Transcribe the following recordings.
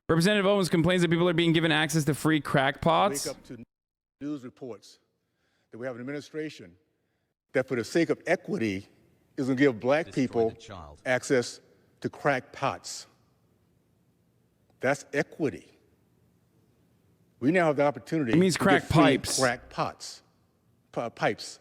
Representative Owens complains that people are being given access to free crack pots. Wake up to news reports that we have an administration that, for the sake of equity, is going to give black people access to crack pots. That's equity. We now have the opportunity. It means crack pipes. Crack pots, pipes.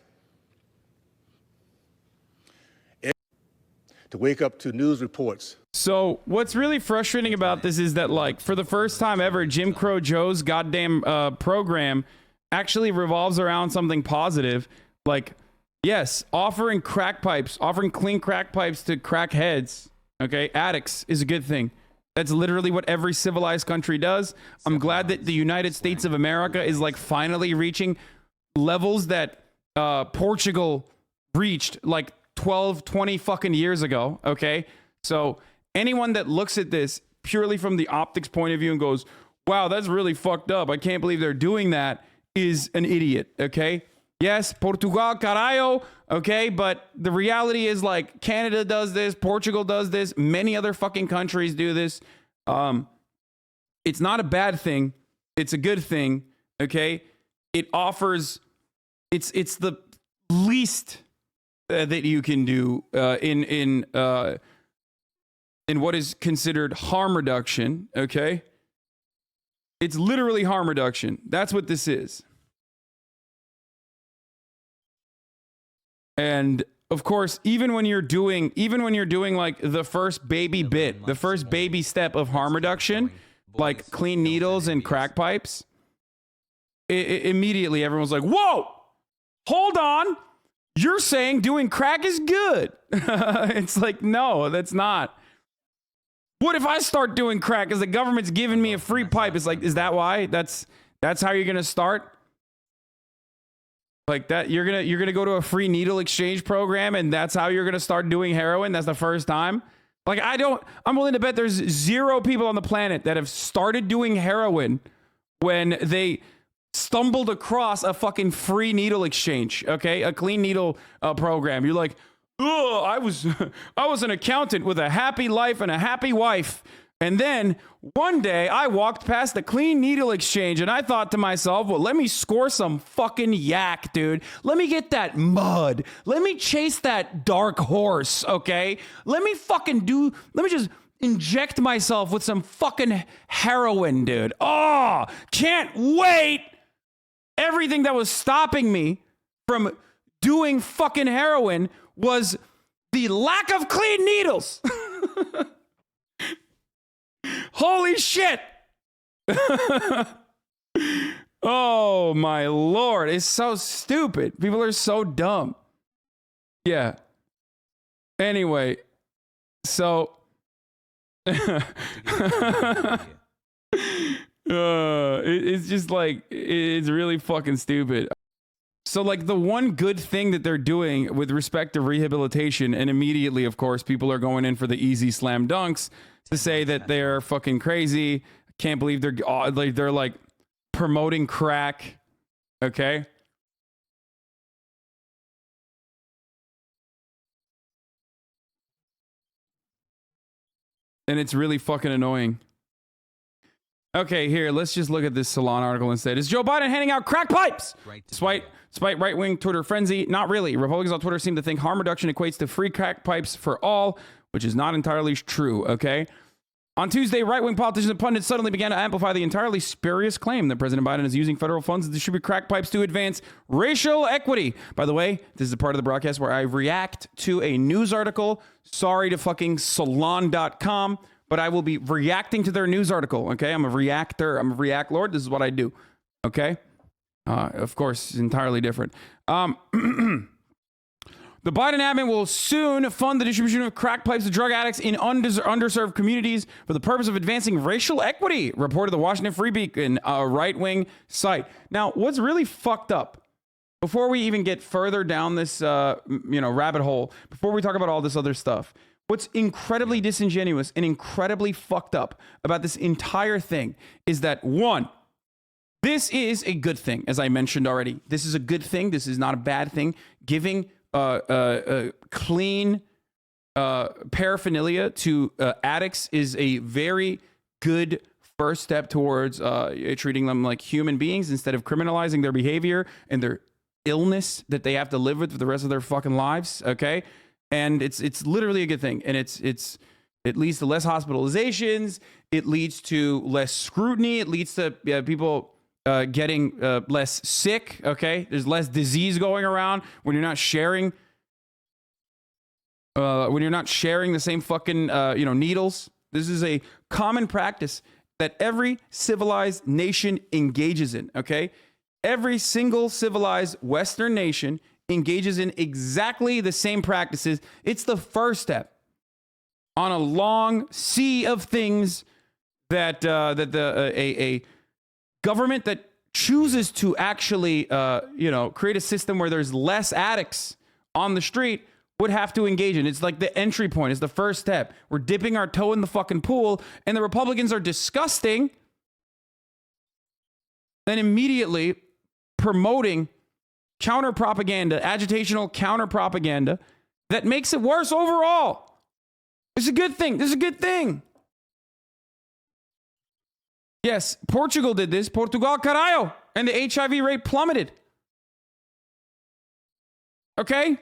To wake up to news reports. So what's really frustrating about this is that, like, for the first time ever, Jim Crow Joe's goddamn program actually revolves around something positive. Like, yes, offering crack pipes, offering clean crack pipes to crackheads, okay, addicts, is a good thing. That's literally what every civilized country does. I'm glad that the United States of America is, like, finally reaching levels that Portugal reached, like, 12, 20 fucking years ago, okay? So anyone that looks at this purely from the optics point of view and goes, wow, that's really fucked up, I can't believe they're doing that, is an idiot, okay? Yes, Portugal, carajo, okay? But the reality is, like, Canada does this, Portugal does this, many other fucking countries do this. It's not a bad thing. It's a good thing, okay? It offers, it's the least that you can do in what is considered harm reduction, okay? It's literally harm reduction. That's what this is. And of course, even when you're doing like the first baby bit, the first baby step of harm reduction, like clean needles and crack pipes, immediately everyone's like, whoa, hold on. You're saying doing crack is good. It's like, no, that's not. What if I start doing crack because the government's giving me a free pipe? It's like, is that why? That's how you're going to start? Like that, you're gonna go to a free needle exchange program and that's how you're gonna start doing heroin? That's the first time? Like, I'm willing to bet there's 0 people on the planet that have started doing heroin when they stumbled across a fucking free needle exchange, okay? A clean needle program. You're like, oh, I was an accountant with a happy life and a happy wife. And then one day I walked past the clean needle exchange and I thought to myself, well, let me score some fucking yak, dude. Let me get that mud. Let me chase that dark horse, okay? Let me just inject myself with some fucking heroin, dude. Oh, can't wait. Everything that was stopping me from doing fucking heroin was the lack of clean needles. Holy shit. Oh my Lord. It's so stupid. People are so dumb. Yeah. Anyway, so it's just like, it's really fucking stupid. So, like, the one good thing that they're doing with respect to rehabilitation, and immediately, of course, people are going in for the easy slam dunks to say that they're fucking crazy. I can't believe they're like promoting crack. Okay. And it's really fucking annoying. Okay, here, let's just look at this Salon article instead. Is Joe Biden handing out crack pipes? Despite right-wing Twitter frenzy, not really. Republicans on Twitter seem to think harm reduction equates to free crack pipes for all, which is not entirely true, okay? On Tuesday, right-wing politicians and pundits suddenly began to amplify the entirely spurious claim that President Biden is using federal funds to distribute crack pipes to advance racial equity. By the way, this is a part of the broadcast where I react to a news article. Sorry to fucking salon.com. But I will be reacting to their news article, okay? I'm a reactor. I'm a react lord. This is what I do, okay? Of course, it's entirely different. The Biden admin will soon fund the distribution of crack pipes to drug addicts in underserved communities for the purpose of advancing racial equity, reported the Washington Free Beacon, a right-wing site. Now, what's really fucked up, before we even get further down this rabbit hole, before we talk about all this other stuff, what's incredibly disingenuous and incredibly fucked up about this entire thing is that, one, this is a good thing, as I mentioned already. This is a good thing. This is not a bad thing. Giving clean paraphernalia to addicts is a very good first step towards treating them like human beings instead of criminalizing their behavior and their illness that they have to live with for the rest of their fucking lives. Okay, and it's literally a good thing, and it leads to less hospitalizations. It leads to less scrutiny. It leads to people getting less sick. Okay, there's less disease going around when you're not sharing. When you're not sharing the same fucking needles. This is a common practice that every civilized nation engages in. Okay, every single civilized Western nation engages in exactly the same practices. It's the first step on a long sea of things that a government that chooses to actually create a system where there's less addicts on the street would have to engage in. It's like the entry point. It's the first step. We're dipping our toe in the fucking pool, and the Republicans are disgusting, then immediately promoting counter propaganda, agitational counter propaganda that makes it worse overall. It's a good thing. This is a good thing. Yes, Portugal did this. Portugal, caralho. And the HIV rate plummeted. Okay?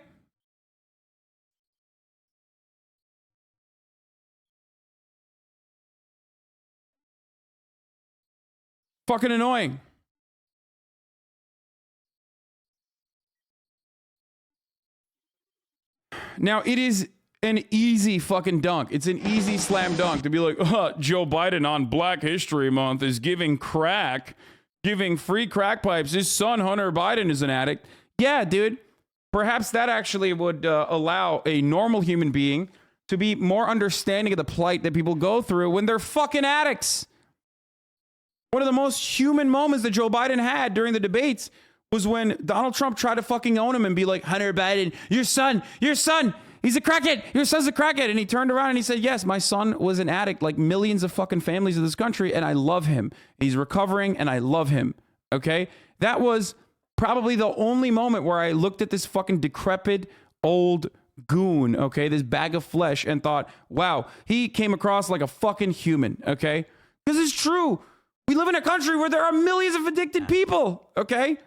Fucking annoying. Now, it is an easy fucking dunk. It's an easy slam dunk to be like, Joe Biden on Black History Month is giving free crack pipes. His son, Hunter Biden, is an addict. Yeah, dude. Perhaps that actually would allow a normal human being to be more understanding of the plight that people go through when they're fucking addicts. One of the most human moments that Joe Biden had during the debates was when Donald Trump tried to fucking own him and be like, Hunter Biden, your son, he's a crackhead. Your son's a crackhead. And he turned around and he said, yes, my son was an addict like millions of fucking families in this country, and I love him. He's recovering, and I love him. Okay? That was probably the only moment where I looked at this fucking decrepit old goon, okay, this bag of flesh, and thought, wow, he came across like a fucking human, okay? This is true. We live in a country where there are millions of addicted people, okay?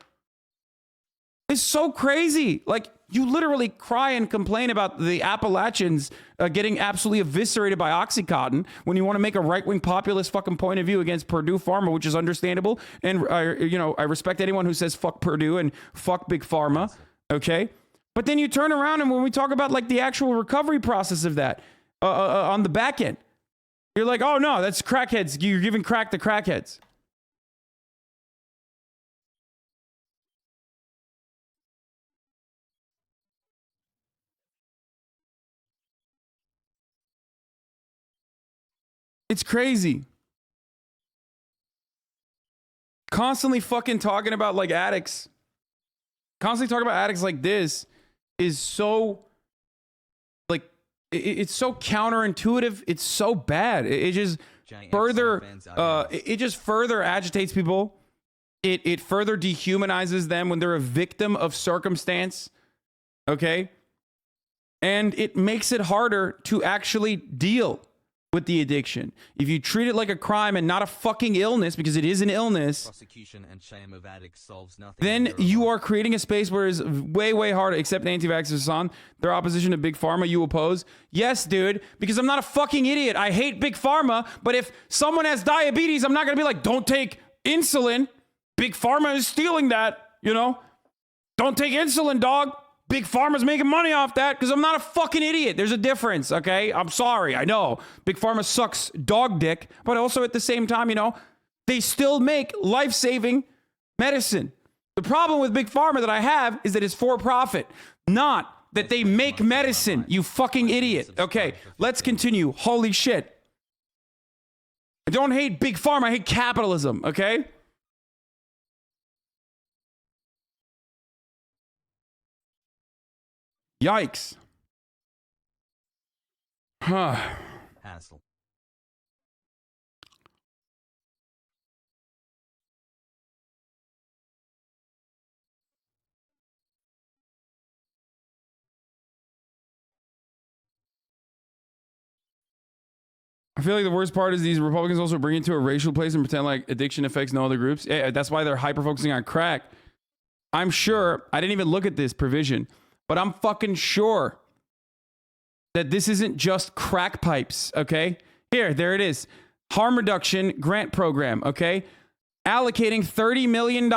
It's so crazy. Like, you literally cry and complain about the Appalachians getting absolutely eviscerated by Oxycontin when you want to make a right-wing populist fucking point of view against Purdue Pharma, which is understandable. And, I respect anyone who says fuck Purdue and fuck Big Pharma, okay? But then you turn around and when we talk about, like, the actual recovery process of that on the back end, you're like, oh, no, that's crackheads. You're giving crack to crackheads. It's crazy. Constantly fucking talking about like addicts. Constantly talking about addicts like this is so like it's so counterintuitive. It's so bad. It just further it just further agitates people. It further dehumanizes them when they're a victim of circumstance. Okay? And it makes it harder to actually deal with the addiction. If you treat it like a crime and not a fucking illness, because it is an illness, prosecution and shame of addicts solves nothing. Then you are creating a space where it's way, way harder, except anti-vaxxers, Hasan. Their opposition to Big Pharma, you oppose. Yes, dude, because I'm not a fucking idiot. I hate Big Pharma, but if someone has diabetes, I'm not going to be like, don't take insulin. Big Pharma is stealing that, Don't take insulin, dog. Big Pharma's making money off that because I'm not a fucking idiot. There's a difference, okay? I'm sorry, I know. Big Pharma sucks dog dick, but also at the same time, they still make life-saving medicine. The problem with Big Pharma that I have is that it's for profit, not that they make medicine, you fucking idiot. Okay, let's continue. Holy shit. I don't hate Big Pharma, I hate capitalism, okay? Yikes. Hassle. I feel like the worst part is these Republicans also bring it to a racial place and pretend like addiction affects no other groups. Yeah, that's why they're hyper focusing on crack. I'm sure, I didn't even look at this provision, but I'm fucking sure that this isn't just crack pipes, okay? There it is. Harm reduction grant program, okay? Allocating $30 million.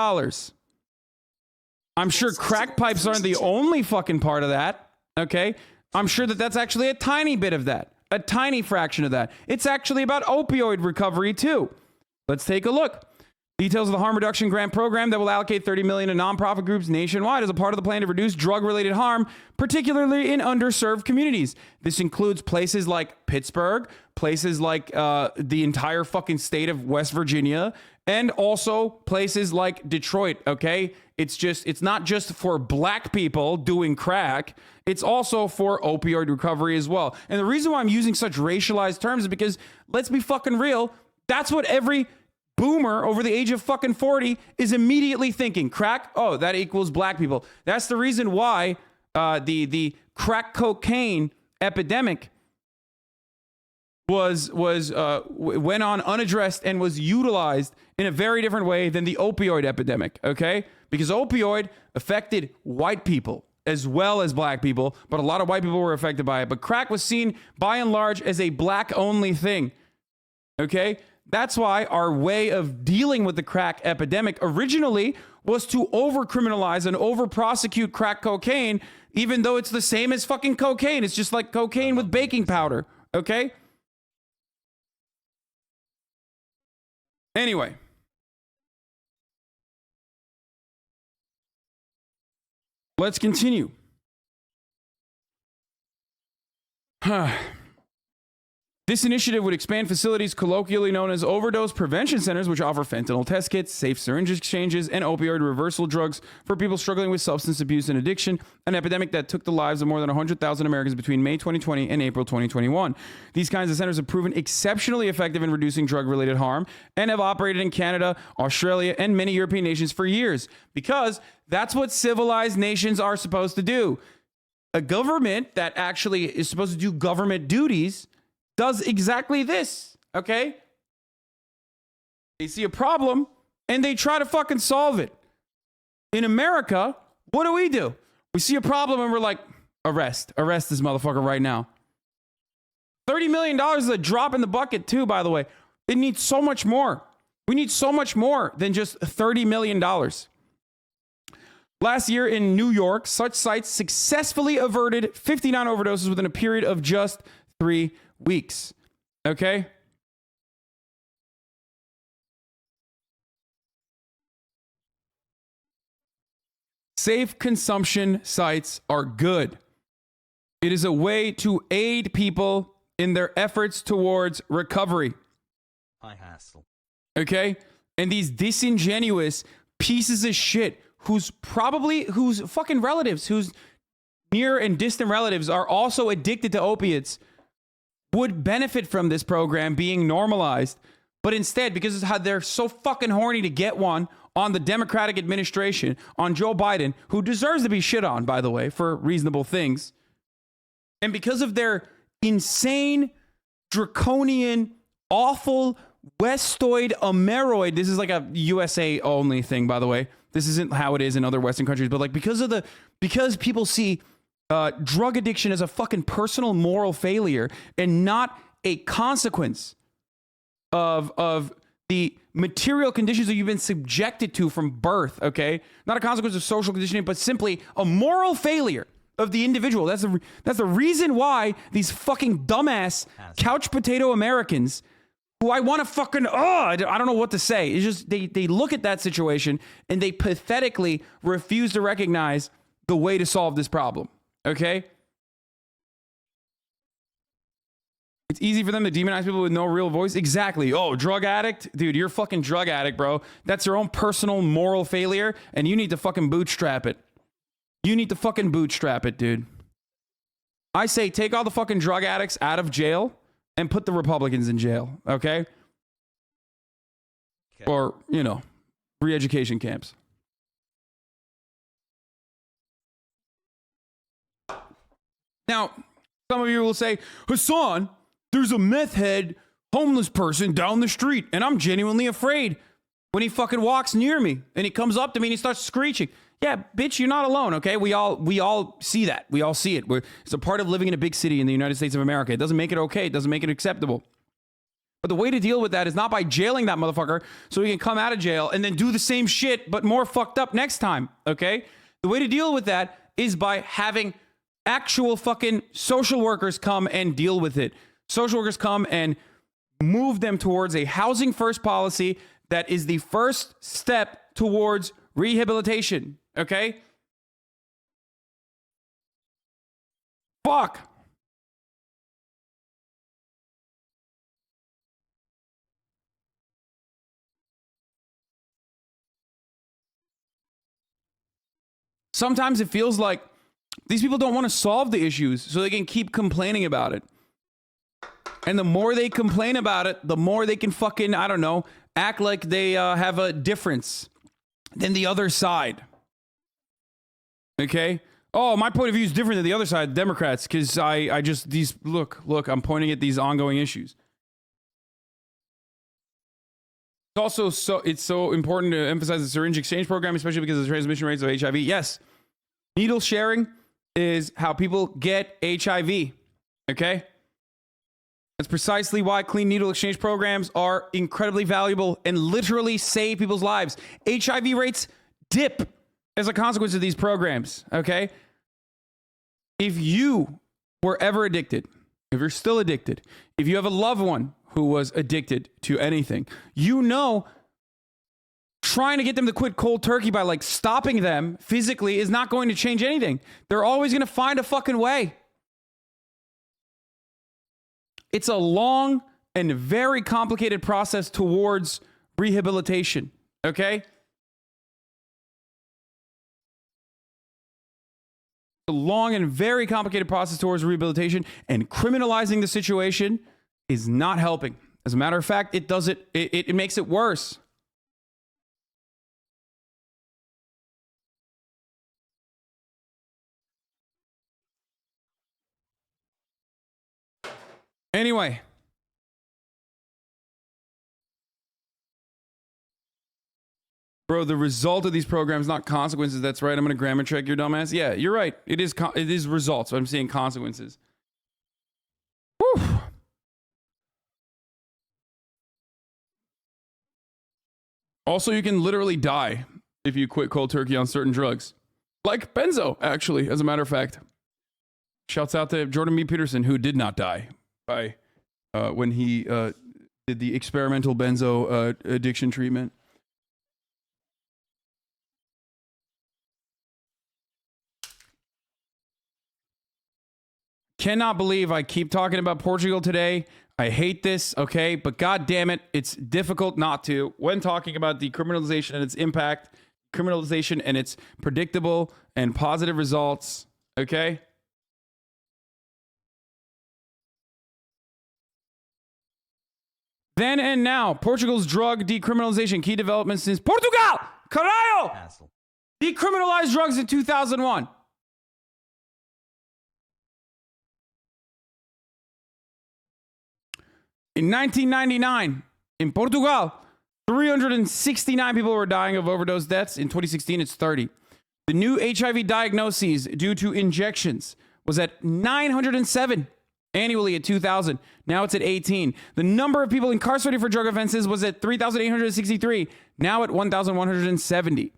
I'm sure crack pipes aren't the only fucking part of that, okay? I'm sure that that's actually a tiny bit of that, a tiny fraction of that. It's actually about opioid recovery too. Let's take a look. Details of the harm reduction grant program that will allocate $30 million to nonprofit groups nationwide as a part of the plan to reduce drug-related harm, particularly in underserved communities. This includes places like Pittsburgh, places like the entire fucking state of West Virginia, and also places like Detroit, okay? It's not just for black people doing crack, it's also for opioid recovery as well. And the reason why I'm using such racialized terms is because, let's be fucking real, that's what every boomer over the age of fucking 40 is immediately thinking. Crack, oh, that equals black people. That's the reason why the crack cocaine epidemic went on unaddressed and was utilized in a very different way than the opioid epidemic, okay? Because opioid affected white people as well as black people, but a lot of white people were affected by it. But crack was seen by and large as a black-only thing, okay? That's why our way of dealing with the crack epidemic originally was to over-criminalize and over-prosecute crack cocaine, even though it's the same as fucking cocaine. It's just like cocaine with baking powder, okay? Anyway. Let's continue. This initiative would expand facilities colloquially known as overdose prevention centers, which offer fentanyl test kits, safe syringe exchanges, and opioid reversal drugs for people struggling with substance abuse and addiction, an epidemic that took the lives of more than 100,000 Americans between May 2020 and April 2021. These kinds of centers have proven exceptionally effective in reducing drug-related harm and have operated in Canada, Australia, and many European nations for years, because that's what civilized nations are supposed to do. A government that actually is supposed to do government duties does exactly this, okay? They see a problem and they try to fucking solve it. In America, what do? We see a problem and we're like, arrest this motherfucker right now. $30 million is a drop in the bucket too, by the way. It needs so much more. We need so much more than just $30 million. Last year in New York, such sites successfully averted 59 overdoses within a period of just 3 weeks. Okay? Safe consumption sites are good. It is a way to aid people in their efforts towards recovery. I hassle. Okay? And these disingenuous pieces of shit whose fucking relatives, whose near and distant relatives are also addicted to opiates, would benefit from this program being normalized. But instead, because of how they're so fucking horny to get one on the Democratic administration, on Joe Biden, who deserves to be shit on, by the way, for reasonable things, and because of their insane, draconian, awful, Westoid Ameroid, this is like a USA only thing, by the way. This isn't how it is in other Western countries, but like because people see drug addiction as a fucking personal moral failure and not a consequence of the material conditions that you've been subjected to from birth, okay? Not a consequence of social conditioning, but simply a moral failure of the individual. That's the reason why these fucking dumbass couch potato Americans, who I want to fucking, I don't know what to say. It's just, they look at that situation and they pathetically refuse to recognize the way to solve this problem. Okay? It's easy for them to demonize people with no real voice. Exactly. Oh, drug addict? Dude, you're a fucking drug addict, bro. That's your own personal moral failure, and you need to fucking bootstrap it. You need to fucking bootstrap it, dude. I say take all the fucking drug addicts out of jail and put the Republicans in jail, okay? Or, re-education camps. Now, some of you will say, Hasan, there's a meth head homeless person down the street, and I'm genuinely afraid when he fucking walks near me and he comes up to me and he starts screeching. Yeah, bitch, you're not alone, okay? We all see that. We all see it. It's a part of living in a big city in the United States of America. It doesn't make it okay. It doesn't make it acceptable. But the way to deal with that is not by jailing that motherfucker so he can come out of jail and then do the same shit but more fucked up next time, okay? The way to deal with that is by having actual fucking social workers come and deal with it. Social workers come and move them towards a housing first policy that is the first step towards rehabilitation, okay? Fuck. Sometimes it feels like these people don't want to solve the issues so they can keep complaining about it. And the more they complain about it, the more they can fucking, I don't know, act like they have a difference than the other side. Okay? Oh, my point of view is different than the other side, Democrats, because I just, look, I'm pointing at these ongoing issues. Also, it's so important to emphasize the syringe exchange program, especially because of the transmission rates of HIV. Yes, needle sharing is how people get HIV, okay? That's precisely why clean needle exchange programs are incredibly valuable and literally save people's lives. HIV rates dip as a consequence of these programs, okay? If you were ever addicted, if you're still addicted, if you have a loved one who was addicted to anything, you know, trying to get them to quit cold turkey by like stopping them physically is not going to change anything. They're always going to find a fucking way. It's a long and very complicated process towards rehabilitation, okay? A long and very complicated process towards rehabilitation, and criminalizing the situation is not helping. As a matter of fact, it makes it worse. Anyway. Bro, the result of these programs, not consequences. That's right. I'm going to grammar check your dumbass. Yeah, you're right. It is results. I'm seeing consequences. Whew. Also, you can literally die if you quit cold turkey on certain drugs. Like benzo, actually, as a matter of fact. Shouts out to Jordan B. Peterson, who did not die by when he did the experimental benzo addiction treatment. Cannot believe I keep talking about Portugal today. I hate this, okay? But god damn it, it's difficult not to when talking about decriminalization and its impact, criminalization and its predictable and positive results, okay? Then and now, Portugal's drug decriminalization key developments since Portugal! Caralho! Hassle. Decriminalized drugs in 2001. In 1999, in Portugal, 369 people were dying of overdose deaths. In 2016, it's 30. The new HIV diagnoses due to injections was at 907 annually in 2000. Now it's at 18. The number of people incarcerated for drug offenses was at 3,863. Now at 1,170.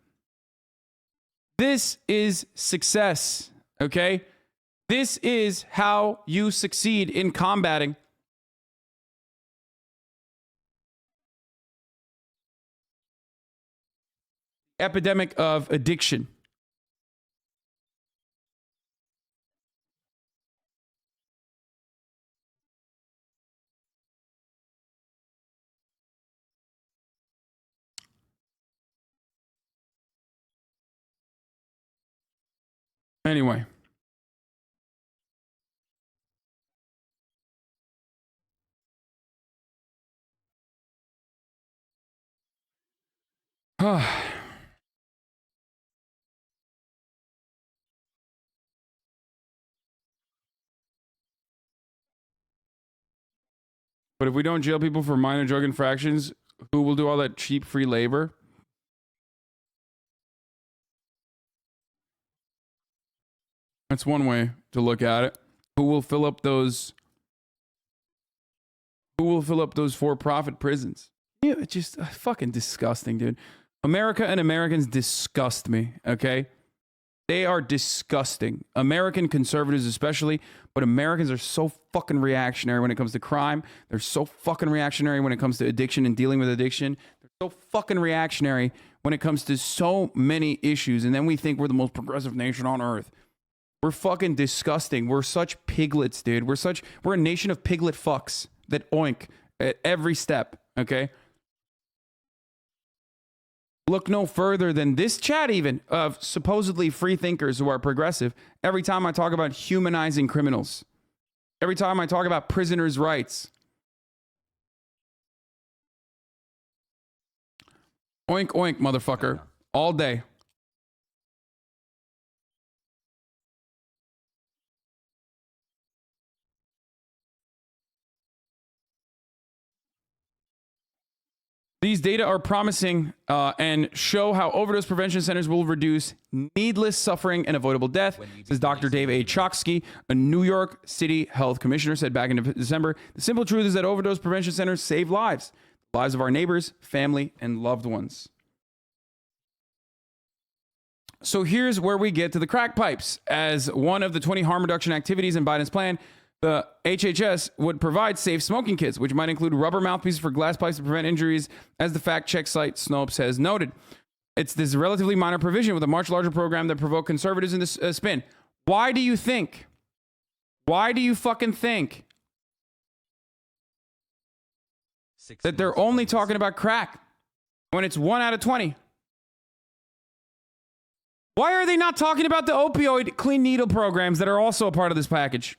This is success, okay? This is how you succeed in combating epidemic of addiction. Anyway. But if we don't jail people for minor drug infractions, who will do all that cheap free labor? That's one way to look at it. Who will fill up those for-profit prisons? Yeah, it's just fucking disgusting, dude. America and Americans disgust me, okay? They are disgusting. American conservatives especially, but Americans are so fucking reactionary when it comes to crime. They're so fucking reactionary when it comes to addiction and dealing with addiction. They're so fucking reactionary when it comes to so many issues. And then we think we're the most progressive nation on earth. We're fucking disgusting. We're such piglets, dude. We're a nation of piglet fucks that oink at every step, okay? Look no further than this chat even of supposedly free thinkers who are progressive. Every time I talk about humanizing criminals, every time I talk about prisoners' rights, oink oink, motherfucker, all day. These data are promising and show how overdose prevention centers will reduce needless suffering and avoidable death, says Dr. Dave A. Choksky, a New York City health commissioner, said back in December. The simple truth is that overdose prevention centers save lives, lives of our neighbors, family, and loved ones. So here's where we get to the crack pipes. As one of the 20 harm reduction activities in Biden's plan, the HHS would provide safe smoking kits, which might include rubber mouthpieces for glass pipes to prevent injuries, as the fact-check site Snopes has noted. It's this relatively minor provision with a much larger program that provoked conservatives in this spin. Why do you think? Why do you fucking think that they're only talking about crack when it's 1 out of 20? Why are they not talking about the opioid clean needle programs that are also a part of this package?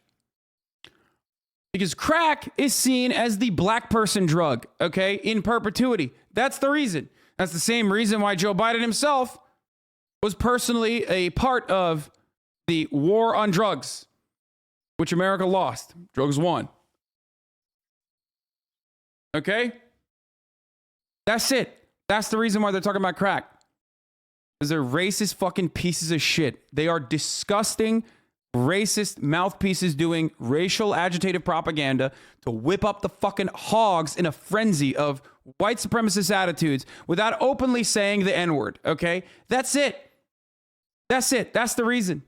Because crack is seen as the black person drug, okay, in perpetuity. That's the reason. That's the same reason why Joe Biden himself was personally a part of the war on drugs, which America lost. Drugs won. Okay? That's it. That's the reason why they're talking about crack. Because they're racist fucking pieces of shit. They are disgusting, racist mouthpieces doing racial agitative propaganda to whip up the fucking hogs in a frenzy of white supremacist attitudes without openly saying the N-word, okay? That's it. That's it. That's the reason.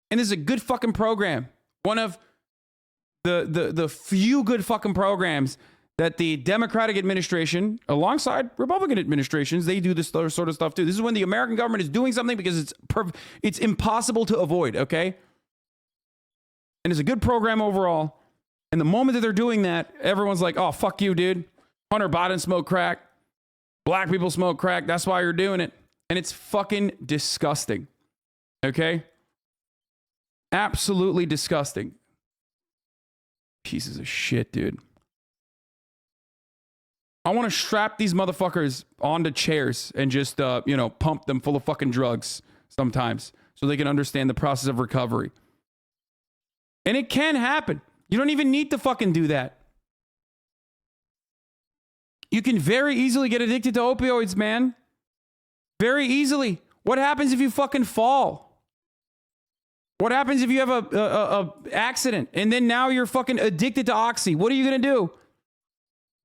And this is a good fucking program. One of the few good fucking programs that the Democratic administration, alongside Republican administrations, they do this sort of stuff too. This is when the American government is doing something because it's impossible to avoid, okay? And it's a good program overall. And the moment that they're doing that, everyone's like, oh, fuck you, dude. Hunter Biden smoked crack. Black people smoke crack. That's why you're doing it. And it's fucking disgusting. Okay? Absolutely disgusting. Pieces of shit, dude. I want to strap these motherfuckers onto chairs and just, pump them full of fucking drugs sometimes so they can understand the process of recovery. And it can happen. You don't even need to fucking do that. You can very easily get addicted to opioids, man. Very easily. What happens if you fucking fall? What happens if you have a accident and then now you're fucking addicted to oxy? What are you going to do?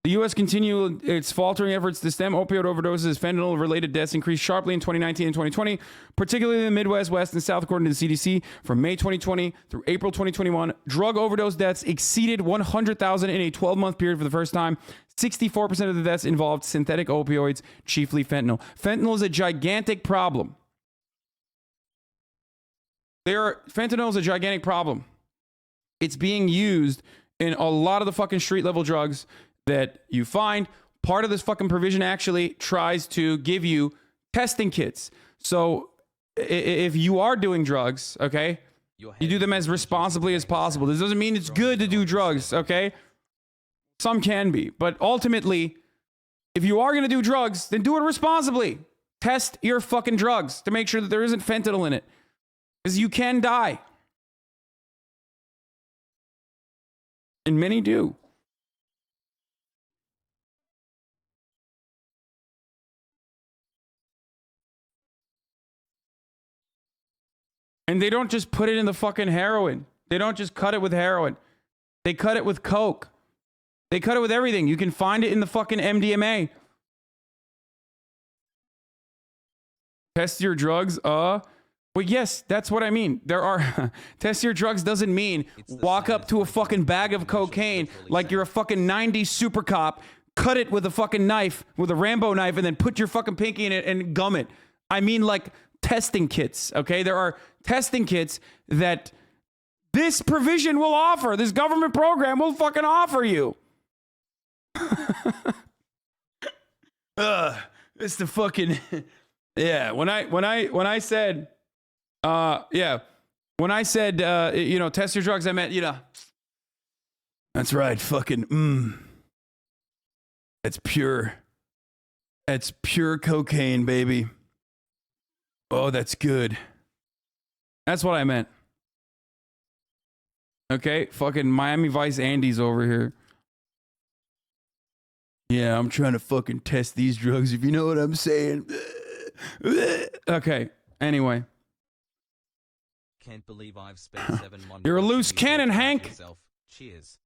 The U.S. continued its faltering efforts to stem opioid overdoses. Fentanyl-related deaths increased sharply in 2019 and 2020, particularly in the Midwest, West, and South, according to the CDC. From May 2020 through April 2021, drug overdose deaths exceeded 100,000 in a 12-month period for the first time. 64% of the deaths involved synthetic opioids, chiefly fentanyl. Fentanyl is a gigantic problem. Fentanyl is a gigantic problem. It's being used in a lot of the fucking street-level drugs that you find. Part of this fucking provision actually tries to give you testing kits. So if you are doing drugs, okay, you do them as responsibly as possible. This doesn't mean it's good to do drugs, okay? Some can be. But ultimately, if you are going to do drugs, then do it responsibly. Test your fucking drugs to make sure that there isn't fentanyl in it. Because you can die. And many do. And they don't just put it in the fucking heroin. They don't just cut it with heroin. They cut it with coke. They cut it with everything. You can find it in the fucking MDMA. Test your drugs. Well, yes, that's what I mean. There are test your drugs doesn't mean walk up to a fucking bag of cocaine like you're a fucking 90s super cop, cut it with a fucking knife, with a Rambo knife, and then put your fucking pinky in it and gum it. I mean, like testing kits. Okay, there are testing kits that this provision will offer. This government program will fucking offer you. It's the fucking yeah. When I said you know, test your drugs, I meant, you know, that's right, fucking it's pure cocaine, baby. Oh, that's good. That's what I meant. Okay, fucking Miami Vice Andy's over here. Yeah, I'm trying to fucking test these drugs, if you know what I'm saying. Okay, anyway. Can't believe I've spent 7 months. You're a loose cannon, Hank. Cheers.